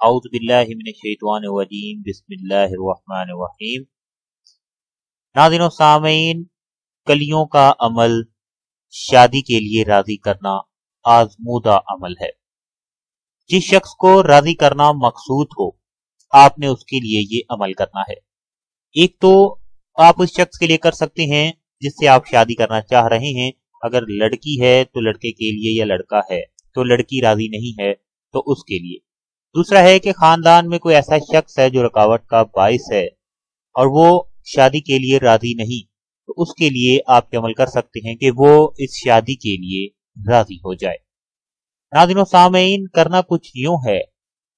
औज़ु बिल्लाहि मिनश्शैतानिर्रजीम बिस्मिल्लाहिर्रहमानिर्रहीम। नाज़रीन व सामीन, कलियों का अमल शादी के लिए राजी करना आजमूदा अमल है। जिस शख्स को राजी करना मकसूद हो, आपने उसके लिए ये अमल करना है। एक तो आप उस शख्स के लिए कर सकते हैं जिससे आप शादी करना चाह रहे हैं। अगर लड़की है तो लड़के के लिए, या लड़का है तो लड़की राजी नहीं है तो उसके लिए। दूसरा है कि खानदान में कोई ऐसा शख्स है जो रुकावट का बाइस है और वो शादी के लिए राजी नहीं, तो उसके लिए आप ये अमल कर सकते हैं कि वो इस शादी के लिए राजी हो जाए। नाज़रीन सामीन, करना कुछ यूं है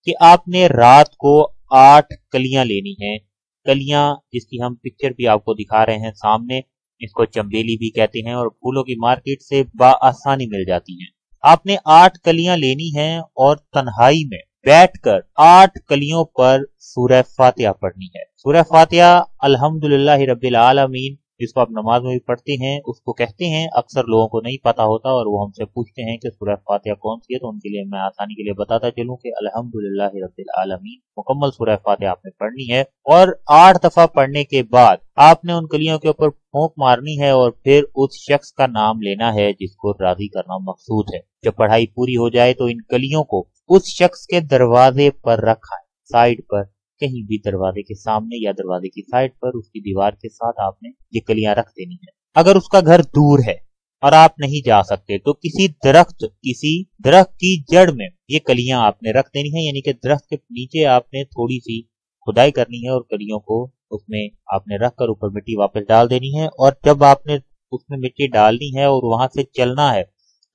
कि आपने रात को 8 कलियां लेनी हैं। कलियां जिसकी हम पिक्चर भी आपको दिखा रहे हैं सामने, इसको चंबेली भी कहते हैं और फूलों की मार्केट से बाआसानी मिल जाती हैं। आपने 8 कलियां लेनी हैं और तन्हाई में बैठकर 8 कलियों पर सूरह फातिहा पढ़नी है। सूरह फातिहा अल्हम्दुलिल्लाहि रब्बिल आलमीन, जिसको आप नमाज में भी पढ़ते हैं, उसको कहते हैं। अक्सर लोगों को नहीं पता होता और वो हमसे पूछते हैं कि सूरह फातिहा कौन सी है, तो उनके लिए मैं आसानी के लिए बताता चलूं कि अल्हम्दुलिल्लाहि रब्बिल आलमीन मुकम्मल सूरह फातिहा आपने पढ़नी है। और 8 दफा पढ़ने के बाद आपने उन कलियों के ऊपर फूंक मारनी है और फिर उस शख्स का नाम लेना है जिसको राजी करना मकसूद है। जब पढ़ाई पूरी हो जाए तो इन कलियों को उस शख्स के दरवाजे पर रखा है, साइड पर, कहीं भी दरवाजे के सामने या दरवाजे की साइड पर उसकी दीवार के साथ आपने ये कलियां रख देनी है। अगर उसका घर दूर है और आप नहीं जा सकते तो किसी दरख्त की जड़ में ये कलियां आपने रख देनी है, यानी कि दरख्त के नीचे आपने थोड़ी सी खुदाई करनी है और कलियों को उसमें आपने रखकर ऊपर मिट्टी वापस डाल देनी है। और जब आपने उसमें मिट्टी डालनी है और वहां से चलना है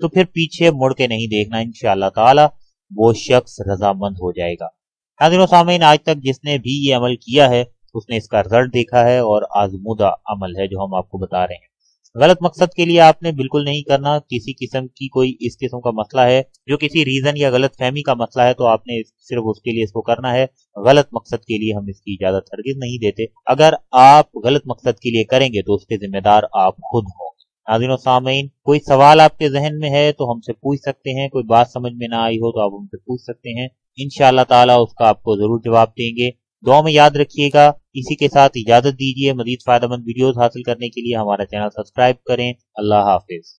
तो फिर पीछे मुड़ के नहीं देखना, इंशाअल्लाह ताला वो शख्स रजामंद हो जाएगा। नाज़रीन सामीन, आज तक जिसने भी ये अमल किया है उसने इसका रिजल्ट देखा है और आजमूदा अमल है जो हम आपको बता रहे हैं। गलत मकसद के लिए आपने बिल्कुल नहीं करना। किसी किस्म की कोई इस किस्म का मसला है, जो किसी रीजन या गलत फहमी का मसला है, तो आपने सिर्फ उसके लिए इसको करना है। गलत मकसद के लिए हम इसकी इजाजत हरगिज नहीं देते। अगर आप गलत मकसद के लिए करेंगे तो उसके जिम्मेदार आप खुद होंगे। नाज़रीन सामीन, कोई सवाल आपके जहन में है तो हमसे पूछ सकते हैं। कोई बात समझ में ना आई हो तो आप हमसे पूछ सकते हैं, इंशाअल्लाह ताला उसका आपको जरूर जवाब देंगे। दुआ में याद रखिएगा। इसी के साथ इजाजत दीजिए। मजीद फायदेमंद वीडियोस हासिल करने के लिए हमारा चैनल सब्सक्राइब करें। अल्लाह हाफिज।